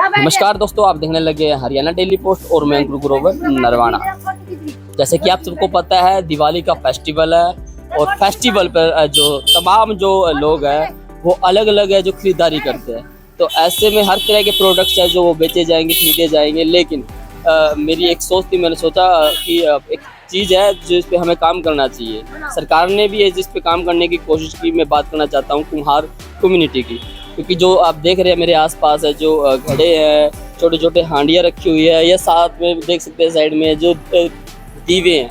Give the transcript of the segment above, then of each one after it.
नमस्कार दोस्तों, आप देखने लगे हरियाणा डेली पोस्ट और मैं ग्रोवर नरवाना। जैसे कि आप सबको पता है, दिवाली का फेस्टिवल है और फेस्टिवल पर जो तमाम जो लोग हैं वो अलग अलग है जो खरीदारी करते हैं। तो ऐसे में हर तरह के प्रोडक्ट्स हैं जो वो बेचे जाएंगे, खरीदे जाएंगे। लेकिन मेरी एक सोच थी, मैंने सोचा कि एक चीज़ है जिस पे हमें काम करना चाहिए। सरकार ने भी जिस पे काम करने की कोशिश की, मैं बात करना चाहता हूँ कुम्हार कम्युनिटी की। क्योंकि जो आप देख रहे हैं मेरे आसपास है, जो घड़े हैं, छोटे छोटे हांडियाँ रखी हुई है, या साथ में देख सकते हैं साइड में जो दीवे हैं,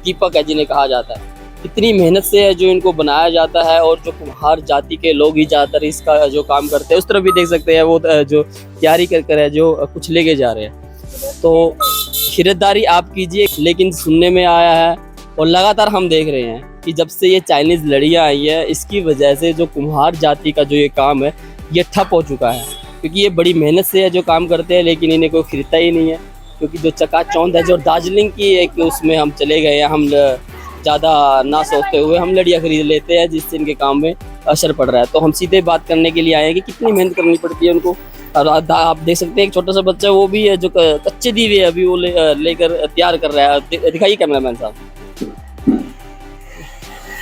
दीपक है जिन्हें कहा जाता है। कितनी मेहनत से है जो इनको बनाया जाता है, और जो कुम्हार जाति के लोग ही ज़्यादातर इसका जो काम करते हैं। उस तरफ भी देख सकते हैं वो जो तैयारी कर है, जो कुछ लेके जा रहे हैं। तो खरीदारी आप कीजिए। लेकिन सुनने में आया है और लगातार हम देख रहे हैं कि जब से ये चाइनीज़ लड़ियाँ आई है, इसकी वजह से जो कुम्हार जाति का जो ये काम है ये ठप हो चुका है। क्योंकि ये बड़ी मेहनत से है जो काम करते हैं, लेकिन इन्हें कोई खरीदता ही नहीं है। क्योंकि जो चकाचौंध है, जो दार्जिलिंग की एक उसमें हम चले गए हैं, हम ज़्यादा ना सोचते हुए हम लड़ियाँ खरीद लेते हैं, जिससे इनके काम में असर पड़ रहा है। तो हम सीधे बात करने के लिए आए हैं कि कितनी मेहनत करनी पड़ती है उनको। और आप देख सकते हैं एक छोटा सा बच्चा, वो भी है जो कच्चे दीवे अभी वो लेकर तैयार कर रहा है। दिखाइए कैमरामैन साहब।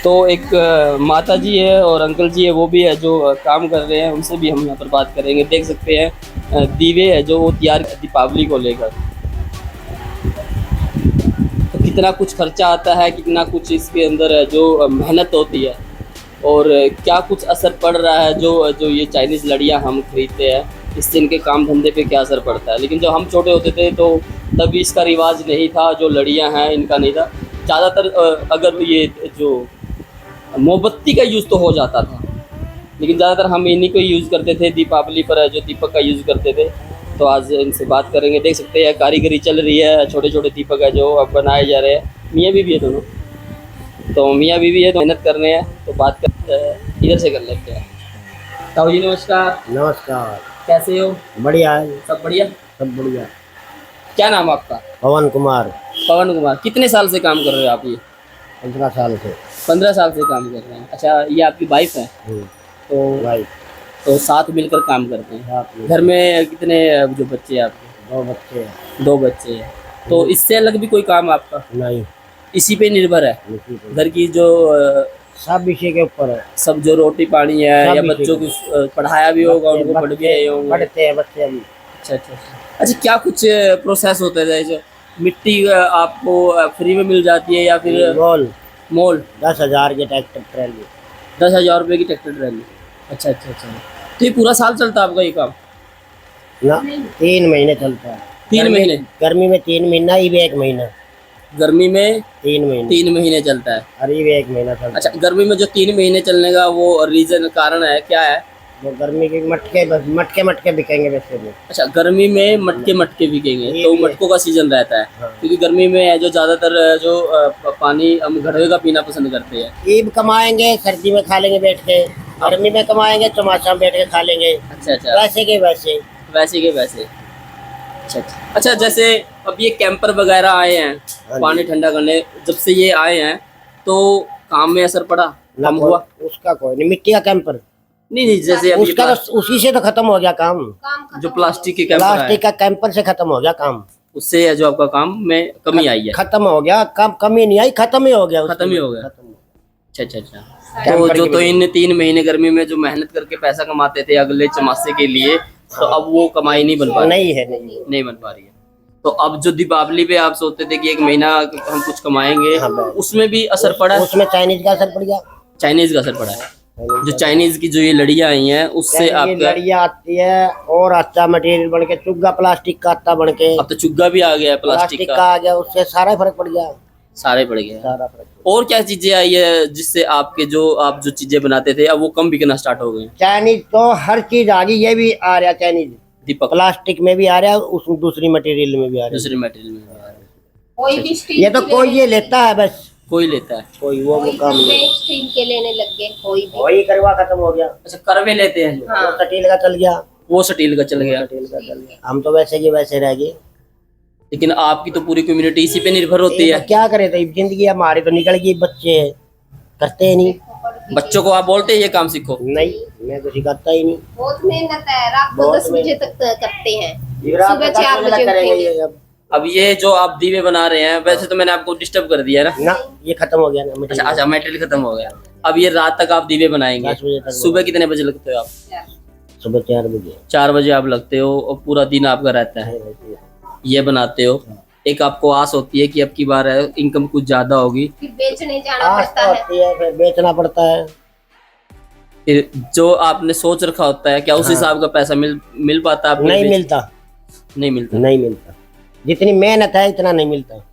तो एक माता जी है और अंकल जी है, वो भी है जो काम कर रहे हैं, उनसे भी हम यहाँ पर बात करेंगे। देख सकते हैं दीवे है जो वो तैयार दीपावली को लेकर। तो कितना कुछ खर्चा आता है, कितना कुछ इसके अंदर है जो मेहनत होती है, और क्या कुछ असर पड़ रहा है जो ये चाइनीज़ लड़ियाँ हम खरीदते हैं, इससे इनके काम धंधे पे क्या असर पड़ता है। लेकिन जब हम छोटे होते थे तो तभी इसका रिवाज नहीं था, जो लड़ियाँ हैं इनका नहीं था। ज़्यादातर अगर ये जो मोमबत्ती का यूज़ तो हो जाता था, लेकिन ज़्यादातर हम इन्हीं को यूज़ करते थे। दीपावली पर जो दीपक का यूज़ करते थे। तो आज इनसे बात करेंगे। देख सकते हैं कारीगरी चल रही है, छोटे छोटे दीपक है जो अब बनाए जा रहे हैं। मियाँ बीवी है दोनों, तो मियाँ बीवी है तो मेहनत करने हैं। तो बात कर इधर से कर लेते हैं। ताऊ जी नमस्कार। नमस्कार। कैसे हो? बढ़िया है। सब बढ़िया? सब बढ़िया। क्या नाम आपका? पवन कुमार। पवन कुमार। कितने साल से काम कर रहे हो आप? ये 15 साल से। 15 साल से काम कर रहे हैं। अच्छा, ये आपकी वाइफ है? तो वाइफ। तो साथ मिलकर काम करते हैं। घर में कितने जो बच्चे हैं आपके? 2 बच्चे हैं। 2 बच्चे हैं। तो इससे अलग भी कोई काम आपका नहीं? इसी पे निर्भर है? घर की जो सब विषय के ऊपर है। सब जो रोटी पानी है, या बच्चों को पढ़ाया भी होगा, उनको पढ़ भी आए होंगे? पढ़ते हैं बच्चे अभी। अच्छा, क्या कुछ प्रोसेस होता है? जैसे मिट्टी आपको फ्री में मिल जाती है, या फिर मोल 10,000 के ट्रैक्टर ट्रैली। 10,000 रुपये की ट्रैक्टर ट्रैली। अच्छा। तो ये पूरा साल चलता है आपका ये काम? ना, 3 महीने चलता है। 3 महीने? गर्मी में 3 महीना, ये भी 1 महीना। गर्मी में 3 महीने। 3 महीने चलता है। और ये भी 1 महीना चलता है। अच्छा, गर्मी में जो 3 महीने चलने का वो रीजन कारण है क्या है? वो गर्मी के मटके बिकेंगे वैसे में। अच्छा, गर्मी में मटके बिकेंगे, तो मटकों का सीजन रहता है। हाँ। क्योंकि गर्मी में जो ज्यादातर जो पानी हम घड़े का पीना पसंद करते हैं। ईब कमाएंगे, सर्दी में खा लेंगे बैठ के। गर्मी में कमाएंगे, चौमासा में बैठ के खा लेंगे। अच्छा। वैसे के वैसे। अच्छा, जैसे अब ये कैंपर वगैरह आए हैं पानी ठंडा करने, जब से ये आए हैं तो काम में असर पड़ा? कम हुआ? उसका कोई नहीं। मिट्टी का कैंपर नहीं, जैसे अभी उसका उसी से तो खत्म हो गया काम। जो प्लास्टिक के कैंपर प्लास्टिक का कैंपर से खत्म हो गया काम। उससे जो आपका काम में कमी आई है? खत्म हो गया काम। कमी नहीं आई, खत्म ही हो गया। अच्छा। तो जो तो इन 3 महीने गर्मी में जो मेहनत करके पैसा कमाते थे अगले चमासे के लिए, तो अब वो कमाई नहीं बन पा रही? नहीं बन पा रही है। तो अब जो दीपावली पे आप सोचते थे कि 1 महीना हम कुछ कमाएंगे, उसमें भी असर पड़ा है? उसमें चाइनीज का असर पड़ गया। चाइनीज का असर पड़ा है। जो चाइनीज की जो ये लड़ियाँ आई हैं, उससे आपका लड़ियाँ आती है और अच्छा मटेरियल बन के, चुग्गा प्लास्टिक का आता बन के। अब तो चुग्गा भी आ गया है प्लास्टिक का आ गया, उससे सारा फर्क पड़ गया। सारे पड़ गए। और क्या चीजें आई है जिससे आपके आप जो चीजें बनाते थे अब वो कम बिकना स्टार्ट हो गए? चाइनीज तो हर चीज आ गई। ये भी आ रहा चाइनीज, दीपक प्लास्टिक में भी आ रहा है, उस दूसरी मटेरियल में भी आ रहा है। दूसरी मटेरियल में भी आ रहा है। कोई भी स्टील ये तो कोई ये लेता है, बस कोई लेता है, कोई वो काम स्टील के लेने लग गए। कोई भी वही करवा खत्म हो गया। अच्छा, करवे लेते हैं जो? हाँ। स्टील का चल गया। वो स्टील का चल गया। हम तो वैसे के वैसे रह गए। लेकिन आपकी तो पूरी कम्युनिटी इसी पे निर्भर होती है। क्या करे, तो जिंदगी हमारी तो निकल गई। बच्चे करते नहीं। बच्चों को आप बोलते हैं ये काम सीखो? नहीं। मैं तो सिखाता ही नहीं। बहुत मेहनत है, रात को बहुत 10 बजे तक करते हैं, रात सुबह को 4 10 बजे करेंगे उठेंगे। ये अब। अब ये जो आप दीवे बना रहे हैं, वैसे तो मैंने आपको डिस्टर्ब कर दिया है ना। ना ये खत्म हो गया ना अच्छा अच्छा, मेटेरियल खत्म हो गया। अब ये रात तक आप दीवे बनाएंगे। 10 बजे तक। सुबह कितने बजे लगते हो आप? सुबह 4 बजे। 4 बजे आप लगते हो और पूरा दिन आपका रहता है, ये बनाते हो। एक आपको आस होती है कि अब की बार इनकम कुछ ज्यादा होगी, फिर बेचने जाना आस पड़ता तो है। होती है, फिर बेचना पड़ता है। फिर जो आपने सोच रखा होता है, क्या उस हिसाब का पैसा मिल पाता है आपको? नहीं मिलता, नहीं मिलता। नहीं मिलता। जितनी मेहनत है इतना नहीं मिलता।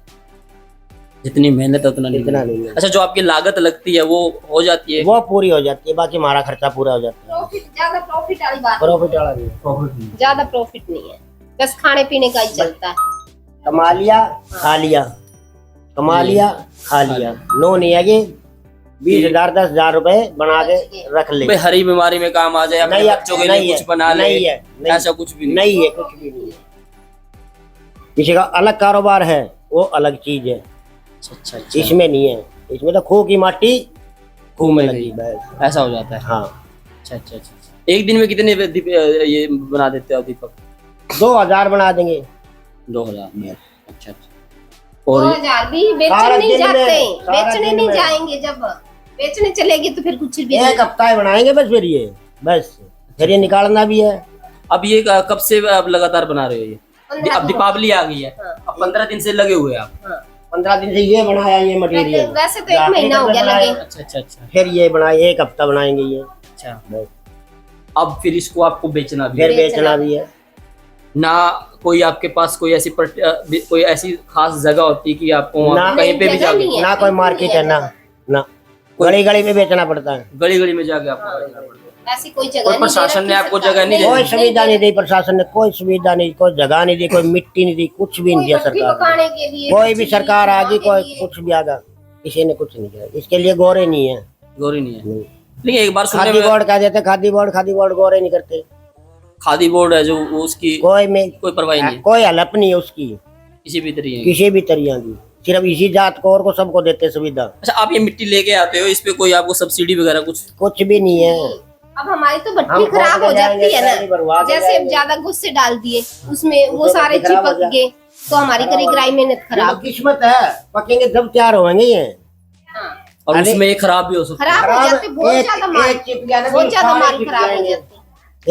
जितनी मेहनत है उतना नहीं इतना मिलता। नहीं मिलता। अच्छा, जो आपकी लागत लगती है वो हो जाती है? वो पूरी हो जाती है, बाकी हमारा खर्चा पूरा हो जाता है। प्रॉफिट, ज्यादा प्रॉफिट वाली बात प्रॉफिट वाला नहीं। प्रॉफिट ज्यादा प्रॉफिट नहीं है, बस खाने पीने का ही चलता है। कमा लिया खा लिया, कमा लिया खा लिया। नो नहीं है कि 20,000 10,000 रुपए बना के रख ले। भाई हरी बीमारी में काम आ जाए, अपने नहीं है, बच्चों के नहीं लिए है, कुछ बना ले, नहीं है, नहीं। ऐसा कुछ भी नहीं है, कुछ भी नहीं है। किसी का अलग कारोबार है वो अलग चीज है, अच्छा अच्छा, इसमें नहीं है। इसमें तो खूह की माटी खूह में लगी गई, बस। ऐसा हो जाता है। हाँ, अच्छा अच्छा अच्छा। एक दिन में कितने ये बना देते हो दीपक? 2,000 बना देंगे। 2000। अच्छा अच्छा। और 2000 भी सारा बेचने नहीं दिन में, जाते, सारा बेचने दिन नहीं में। जाएंगे। जब बेचने चलेंगे तो फिर कुछ भी एक हफ्ता ही बनाएंगे बस, फिर ये बस फिर ये निकालना भी है। अब ये कब से आप लगातार बना रहे हो ये? 15 अब दीपावली आ गई है, हाँ। अब 15 दिन से लगे हुए हैं आप। हाँ। 15 दिन से ये बनाया ये मटेरियल। वैसे तो 1 महीना हो गया लगे। अच्छा अच्छा अच्छा फिर ये बनाए, एक हफ्ता बनाएंगे ये अच्छा। बस। अब फिर इसको आपको बेचना भी फिर है। बेचना भी है। ना कोई आपके पास कोई ऐसी कोई ऐसी खास जगह होती है कि आपको वहाँ ना, कहीं पे भी जगह जाके, नहीं है। ना कोई मार्केट है, ना ना गली गली में बेचना पड़ता है। गली गली में जाके आपको बेचना पड़ता है। ऐसी कोई जगह कोई नहीं प्रशासन दे ने रखी आपको सरकार जगह नहीं ने। दे कोई रखी? सुविधा नहीं दी प्रशासन ने, कोई सुविधा नहीं, कोई जगह नहीं दी, कोई मिट्टी नहीं दी, कुछ भी नहीं दिया कोई भट्टी सरकार ने। पकाने के लिए, कोई कुछ भी भी सरकार आ गई, के कोई लिए। कुछ भी आ गया, किसी ने कुछ नहीं किया। इसके लिए गोरे नहीं है। गौरी नहीं है। नहीं। लेकिन एक बार सुनने खादी में बोर्ड कह देते, खादी बोर्ड गोरे नहीं करते। खादी बोर्ड है जो वो उसकी कोई में कोई परवाही नहीं है, कोई हलप नहीं है उसकी किसी भी तरीके की। किसी भी तरिया की। सिर्फ इसी जात को और को सबको देते सुविधा। अच्छा, आप ये मिट्टी लेके आते हो, इस पे कोई आपको सब्सिडी वगैरह कुछ? कुछ भी नहीं है। अब हमारी तो हम भट्टी खराब हो खोद के जाती जाएंगे, है पहली भरवा ना, के जैसे अब जाएंगे। ज्यादा गुस्से डाल दिए उसमें, वो उसमें सारे खराब हो चिपक जा- गए तो हमारी करी कराई मेहनत ये तो खराब। किस्मत है, पकेंगे जब तैयार होंगे ये। हाँ, और अरे- उसमें ये खराब भी हो सकता है। खराब हो जाते, बहुत एक- ज्यादा माल, एक चिप गया ना, बहुत ज्यादा सारे माल चिप खराब हो जाएंगे। जाते।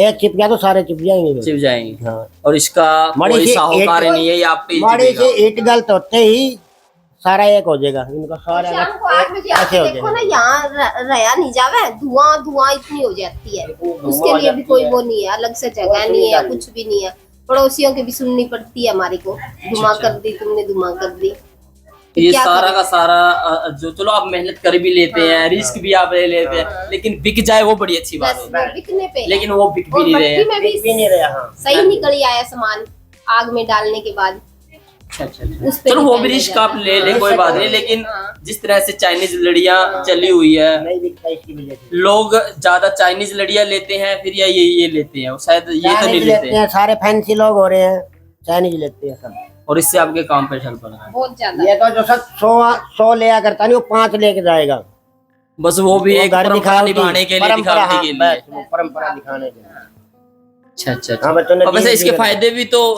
एक चिप गया तो सारे चिप जाएंगे। चिप जाएंगे। हाँ। और इसका माड़ी कोई सी साहूकार ईंट- नहीं है, ये आप पे ही माड़ी चिपेगा। से ईट गलत होते ही सारा एक हो जाएगा इनका सारा। शाम को 8 बजे ऐसे आके हो देखो ना, जाएगा। यहाँ रहा नहीं जावे, धुआं इतनी हो जाती है। उसके लिए भी कोई वो नहीं है, अलग से जगह नहीं है, कुछ भी नहीं है। पड़ोसियों की भी सुननी पड़ती है हमारी को, धुआं कर दी तुमने, धुआं कर दी। ये क्या सारा करें? का सारा जो, चलो आप मेहनत कर भी लेते हैं, रिस्क भी आप ले लेते हैं, लेकिन बिक जाए वो बड़ी अच्छी बात बस होती है। वो बिकने पे है। लेकिन वो बिक भी और नहीं रहे भट्टी हैं। में भी भी नहीं रहा। हाँ। सही निकल आया सामान आग में डालने के बाद। अच्छा अच्छा अच्छा। उस पे चलो वो भी depend रिस्क हो आप जाता ले ले, कोई बात नहीं, लेकिन हाँ। जिस तरह से चाइनीज लड़ियां चली हुई है, नहीं बिकता इसकी वजह से। लोग ज्यादा चाइनीज लड़ियां लेते हैं, फिर या ये लेते हैं, शायद ये तो नहीं चाइनीज लेते लेते हैं, सारे फैंसी लोग हो रहे हैं, चाइनीज लेते हैं सब। और इससे आपके काम पे चल पड़ा है। बहुत ज्यादा। ये तो जो सब 100 लिया करता नहीं, वो 5 लेके जाएगा। बस वो भी वो एक घर परंपरा दिखावटी, निभाने के लिए, परंपरा, दिखावटी हाँ, के लिए। बस वो परंपरा दिखाने के लिए। अच्छा अच्छा हाँ, बच्चों ने अच्छा। और वैसे धीरे इसके धीरे- फायदे भी तो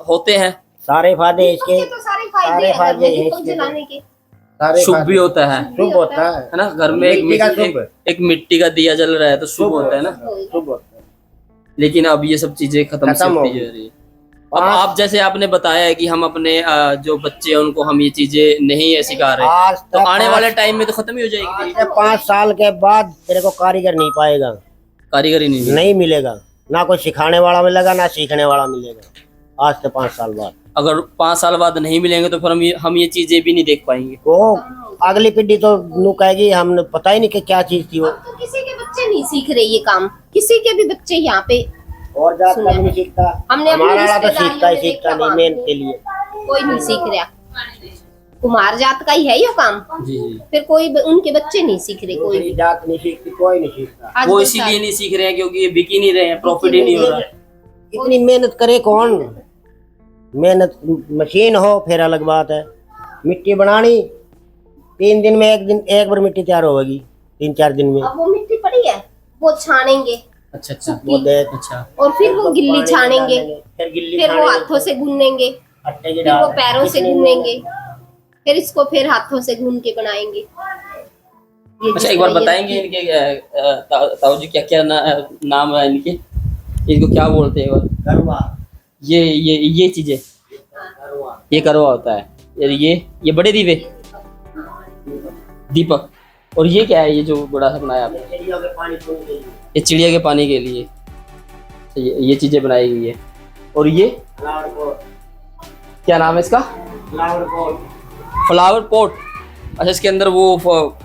होते हैं, सारे फायदे इसके, इसके तो सारे फायदे सारे हैं, घर फायदे में हैं दीपक इसके। जलाने के। सारे शुभ फायदे। भी होता है शुभ होता है। है ना। घर में मिट्टी का शुभ। एक मिट्टी का दिया जल रहा है तो शुभ होता है ना। शुभ होता है। लेकिन अब ये सब चीजें खत्म खत्म हो होती गई। जा रही है। अब आप जैसे आपने बताया है कि हम अपने जो बच्चे हैं उनको हम ये चीजें नहीं है सिखा रहे, आज तो तक आने 5 वाले टाइम में तो खत्म ही हो जाएगी। 5 साल के बाद तेरे को कारीगर नहीं पाएगा, कारीगरी नहीं मिलेगी। नहीं मिलेगा। ना कोई सिखाने वाला मिलेगा, ना सीखने वाला मिलेगा। आज से 5 साल बाद अगर 5 साल बाद नहीं मिलेंगे तो फिर हम ये चीजें भी नहीं देख पाएंगे। वो अगली पीढ़ी तो नू कहेगी हमने पता ही नहीं कि क्या चीज थी वो। अब तो किसी के बच्चे नहीं सीख रहे ये काम, किसी के भी बच्चे यहाँ पे और जात का भी नहीं सीखता, हमने अपनी हमारा वाला तो रिश्तेदारियों सीखता ही में सीखता देखा नहीं, वहाँ मेहनत पे। के लिए। कोई नहीं सीख रहा। कुमार जात का ही है ये काम, जी जी। फिर कोई उनके बच्चे नहीं सीख रहे कोई दूसरी भी। जात नहीं सीखती, कोई नहीं सीखता। आज वो कल इसीलिए नहीं सीख रहे हैं क्योंकि ये बिक ही नहीं रहे हैं, प्रॉफिट ही नहीं हो रहा। इतनी मेहनत करे कौन? मेहनत मशीन हो फिर अलग बात है। मिट्टी बनानी 3 दिन में, एक बार मिट्टी तैयार होगी, 3-4 दिन में। अब वो मिट्टी पड़ी है, वो छानेंगे अच्छा अच्छा वो देख अच्छा और फिर वो गिल्ली छानेंगे, फिर गिल्ली फिर वो छानेंगे, हाथों से गूनेंगे, आटे की फिर वो दाल पैरों से गूनेंगे, फिर इसको फिर हाथों से गून के बनाएंगे। ये अच्छा जिस एक बार तरह ये बताएंगे इनके ताऊ जी क्या क्या नाम है इनके, इनको क्या बोलते हैं एक बार? करवा ये चीजें, करवा ये करवा होता है, और ये बड़े दीवे दीपक, और ये क्या है, ये जो बड़ा सा बनाया आपने? चिड़ियों के पानी पीने के लिए ये चिड़िया के पानी के लिए। तो ये चीजें बनाई गई है। और ये फ्लावर पॉट, क्या नाम है इसका? Flower pot flower pot. अच्छा इसके अंदर वो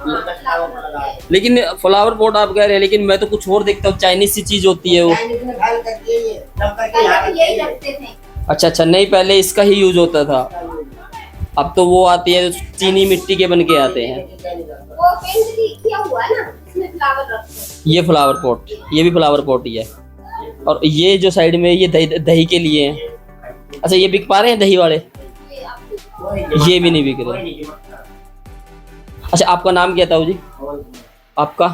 लेकिन फ्लावर पॉट आप कह रहे हैं, लेकिन मैं तो कुछ और देखता हूँ, चाइनीज सी चीज होती है वो। यही रखते थे। अच्छा अच्छा, नहीं पहले इसका ही यूज होता था, अब तो वो आती है चीनी मिट्टी के बन के आते हैं। वो पेंट भी किया हुआ है ना, इसमें फ्लावर रखते हैं। ये फ्लावर पॉट, ये भी फ्लावर पॉट ही है। और ये जो साइड में ये दही के लिए है। अच्छा ये बिक पा रहे हैं दही वाले? ये आपको ये भी नहीं बिक रहे। अच्छा आपका नाम क्या था जी? आपका?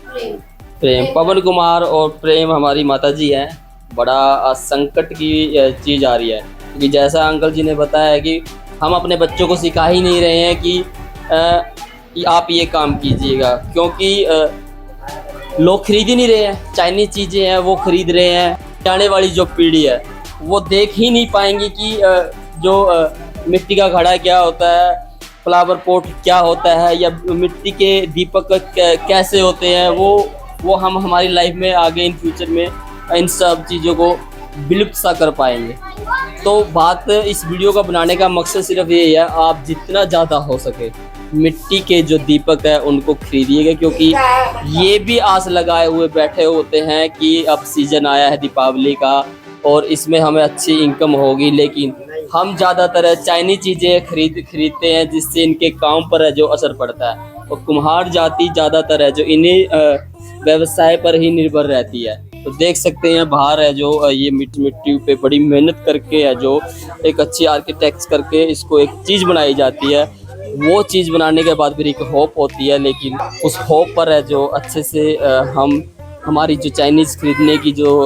प्रेम। प्रेम। पवन कुमार और प्रेम हमारी माता जी हैं। बड़ा संकट की चीज़ आ रही है, क्योंकि जैसा अंकल जी ने बताया कि हम अपने बच्चों को सिखा ही नहीं रहे हैं कि आप ये काम कीजिएगा, क्योंकि लोग खरीद ही नहीं रहे हैं। चाइनीज चीज़ें हैं वो खरीद रहे हैं। आने वाली जो पीढ़ी है वो देख ही नहीं पाएंगी कि जो मिट्टी का घड़ा क्या होता है, फ्लावर पॉट क्या होता है, या मिट्टी के दीपक कैसे होते हैं। वो हम हमारी लाइफ में आगे इन फ्यूचर में इन सब चीज़ों को विलुप्त सा कर पाएंगे। तो बात इस वीडियो का बनाने का मकसद सिर्फ ये है, आप जितना ज़्यादा हो सके मिट्टी के जो दीपक है उनको खरीदिएगा, क्योंकि ये भी आस लगाए हुए बैठे होते हैं कि अब सीज़न आया है दीपावली का और इसमें हमें अच्छी इनकम होगी। लेकिन हम ज़्यादातर चाइनीज चीज़ें खरीदते हैं, जिससे इनके काम पर है जो असर पड़ता है। और कुम्हार जाति ज़्यादातर है जो इन्हीं व्यवसाय पर ही निर्भर रहती है। तो देख सकते हैं बाहर है जो ये मिट्टी पे बड़ी मेहनत करके है जो एक अच्छी आर्किटेक्ट करके इसको एक चीज़ बनाई जाती है। वो चीज़ बनाने के बाद फिर एक होप होती है, लेकिन उस होप पर है जो अच्छे से हमारी जो चाइनीज़ खरीदने की जो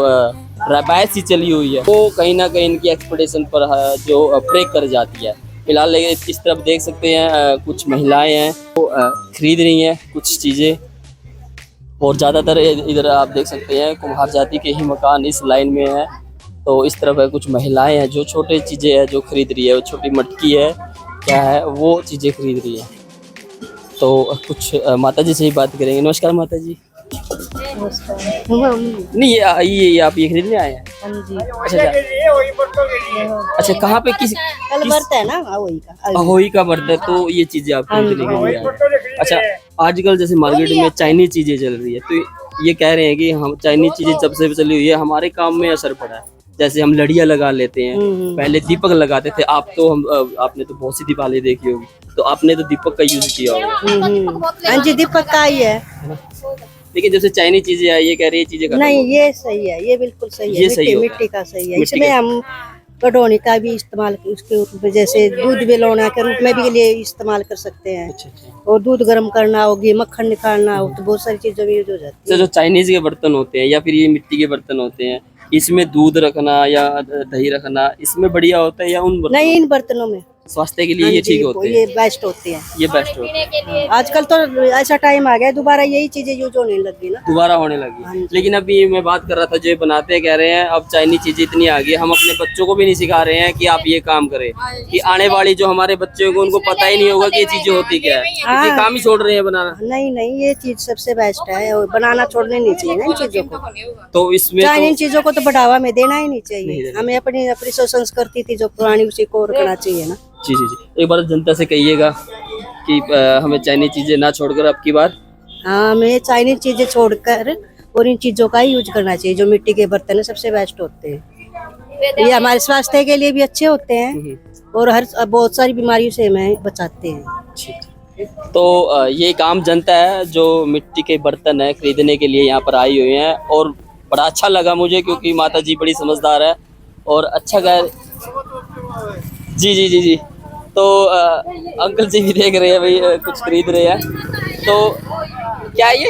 रवायत सी चली हुई है वो कहीं ना कहीं इनकी एक्सपेक्टेशन पर जो ब्रेक कर जाती है। फिलहाल इस तरफ देख सकते हैं कुछ महिलाएं हैं वो खरीद रही हैं कुछ चीज़ें, और ज़्यादातर इधर आप देख सकते हैं कुम्हार जाति के ही मकान इस लाइन में है। तो इस तरफ है कुछ महिलाएं हैं जो छोटे चीज़ें हैं जो खरीद रही है, वो छोटी मटकी है क्या है वो चीज़ें खरीद रही है। तो कुछ माता जी से ही बात करेंगे। नमस्कार माता जी। नहीं ये आप ये खरीदने आए हैं? अच्छा कहाँ पे किस व्रत है ना अहोई का व्रत है, तो ये चीजें आप खरीदने के लिए आए हैं। अच्छा आजकल जैसे मार्केट में चाइनीज चीजें चल रही है, तो ये कह रहे हैं कि हम चाइनीज चीजें जब से चली हुई है हमारे काम में असर पड़ा है। जैसे हम लड़ियाँ लगा लेते हैं, पहले दीपक लगाते थे। आपने तो बहुत सी दीपावली देखी होगी, तो आपने तो दीपक का यूज किया होगा। हाँ जी दीपक का ही है, लेकिन जैसे चाइनीज चीजें आई ये कह रही है चीजें नहीं ये सही है, ये बिल्कुल सही है। ये सही होगा। मिट्टी का सही है। इसमें हम कटोनी का भी इस्तेमाल उसके रूप में, जैसे दूध बेलौना के रूप में भी लिए इस्तेमाल कर सकते हैं। और दूध गर्म करना हो, घी मक्खन निकालना हो, तो बहुत सारी चीजों में यूज हो जाती है। जो चाइनीज के बर्तन होते हैं या फिर ये मिट्टी के बर्तन होते हैं, इसमें दूध रखना या दही रखना इसमें बढ़िया होता है या उन बर्तनों नहीं इन बर्तनों में स्वास्थ्य के लिए ये ठीक होते हैं? ये बेस्ट होते हैं। ये बेस्ट होते हैं। आजकल तो ऐसा टाइम आ गया दोबारा यही चीजें यूज होने लगी ना, दोबारा होने लगी। लेकिन अभी मैं बात कर रहा था जो ये बनाते हैं कह रहे हैं अब चाइनीज चीजें इतनी आ गई, हम अपने बच्चों को भी नहीं सिखा रहे हैं कि आप ये काम करें, कि आने वाली जो हमारे बच्चे होंगे उनको पता ही नहीं होगा कि ये चीजें होती क्या है। ये काम ही छोड़ रहे हैं बनाना। नहीं ये चीज सबसे बेस्ट है और बनाना छोड़ने नहीं चाहिए ना इन चीजों को। तो इसमें इन चीजों को तो बढ़ावा में देना ही नहीं चाहिए। हमें अपनी संस्कृति थी जो पुरानी उसी को रखना चाहिए ना। जी जी जी, एक बार जनता से कहिएगा कि हमें चाइनीज चीजें ना छोड़कर अब की बार हाँ हमें चाइनीज चीजें छोड़कर और इन चीजों का ही यूज करना चाहिए। जो मिट्टी के बर्तन है सबसे बेस्ट होते हैं, ये हमारे स्वास्थ्य के लिए भी अच्छे होते हैं और बहुत सारी बीमारियों से हमें बचाते हैं। तो ये काम जनता है जो मिट्टी के बर्तन है खरीदने के लिए यहाँ पर आई हुई है, और बड़ा अच्छा लगा मुझे क्योंकि माता जी बड़ी समझदार है और अच्छा जी जी जी जी। तो अंकल जी भी देख रहे हैं भाई कुछ खरीद रहे हैं। तो क्या ये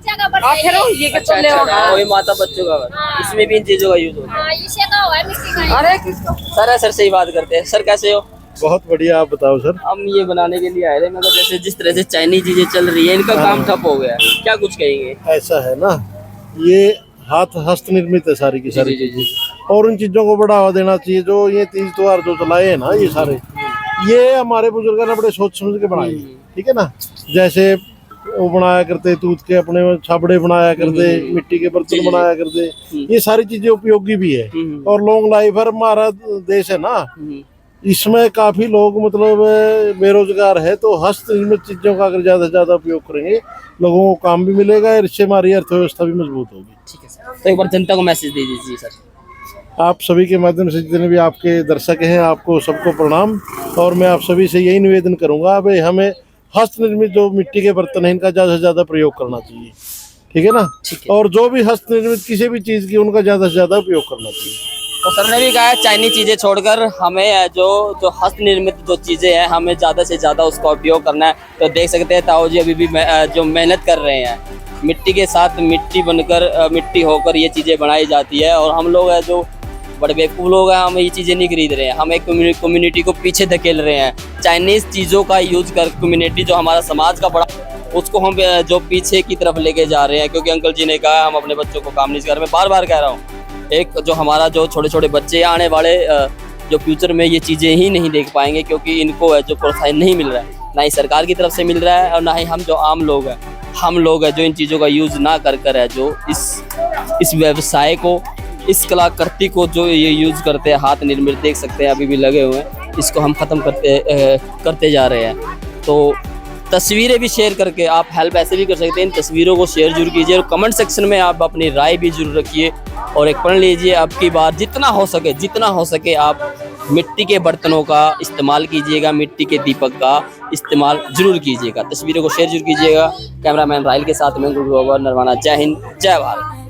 बच्चा का बर्थडे ये अच्छा अच्छा, वही माता बच्चों का इसमें भी इन चीजों का यूज होता इसे का हुआ है मिट्टी का है। अरे सर से ही बात करते हैं। सर कैसे हो? बहुत बढ़िया। आप बताओ सर। हम ये बनाने के लिए आए थे, मतलब जैसे जिस तरह से चाइनीज चीजें चल रही है इनका काम ठप हो गया है, क्या कुछ कहेंगे? ऐसा है ना, ये हाथ हस्त निर्मित है सारी की सारी जी, जी, चीजें, और उन चीजों को बढ़ावा देना चाहिए। जो ये तीज त्योहार जो चलाए हैं ना, ये सारे ये हमारे बुजुर्गों ने बड़े सोच समझ के बनाए, ठीक है ना। जैसे वो बनाया करते तूत के अपने छाबड़े बनाया करते, मिट्टी के बर्तन बनाया करते, ये सारी चीजें उपयोगी भी है और लॉन्ग लाइफ है। हमारा देश है ना, इसमें काफी लोग मतलब बेरोजगार है, तो हस्त निर्मित चीजों का अगर ज्यादा से ज्यादा उपयोग करेंगे लोगों को काम भी मिलेगा, इससे हमारी अर्थव्यवस्था भी मजबूत होगी। ठीक है सर, तो एक बार जनता को मैसेज दे दीजिए सर। आप सभी के माध्यम से जितने भी आपके दर्शक हैं, आपको सबको प्रणाम। और मैं आप सभी से यही निवेदन करूंगा, भाई हमें हस्त निर्मित जो मिट्टी के बर्तन हैं इनका ज्यादा से ज्यादा प्रयोग करना चाहिए, ठीक है ना। और जो भी हस्त निर्मित किसी भी चीज की उनका ज्यादा से ज्यादा उपयोग करना चाहिए। तो सर ने भी कहा है चाइनीज चीजें छोड़कर हमें जो जो हस्त निर्मित जो चीजें हैं हमें ज्यादा से ज्यादा उसका उपयोग करना है। तो देख सकते हैं ताऊ जी अभी भी जो मेहनत कर रहे हैं, मिट्टी के साथ मिट्टी बनकर मिट्टी होकर ये चीजें बनाई जाती है। और हम लोग हैं जो बड़े बेवकूफ़ लोग हैं, हम ये चीज़ें नहीं खरीद रहे हैं, हम एक कम्युनिटी को पीछे धकेल रहे हैं। चाइनीज़ चीज़ों का यूज़ कर कम्युनिटी जो हमारा समाज का बड़ा, उसको हम जो पीछे की तरफ लेके जा रहे हैं। क्योंकि अंकल जी ने कहा हम अपने बच्चों को काम नहीं सिखा रहे। मैं बार बार कह रहा हूँ, एक जो हमारा जो छोटे छोटे बच्चे आने वाले जो फ्यूचर में ये चीज़ें ही नहीं देख पाएंगे, क्योंकि इनको जो प्रोत्साहन नहीं मिल रहा है, ना ही सरकार की तरफ से मिल रहा है और ना ही हम जो आम लोग हैं, हम लोग हैं जो इन चीज़ों का यूज़ ना कर है, जो इस व्यवसाय को, इस कलाकृति को जो ये यूज़ करते हैं, हाथ निर्मित देख सकते हैं अभी भी लगे हुए हैं, इसको हम ख़त्म करते जा रहे हैं। तो तस्वीरें भी शेयर करके आप हेल्प ऐसे भी कर सकते हैं, इन तस्वीरों को शेयर जरूर कीजिए और कमेंट सेक्शन में आप अपनी राय भी जरूर रखिए और एक पढ़ लीजिए। अब की बार जितना हो सके आप मिट्टी के बर्तनों का इस्तेमाल कीजिएगा, मिट्टी के दीपक का इस्तेमाल जरूर कीजिएगा। तस्वीरों को शेयर जरूर कीजिएगा। कैमरामैन राहिल के साथ मैं गुरु नरवाना। जय हिंद, जय भारत।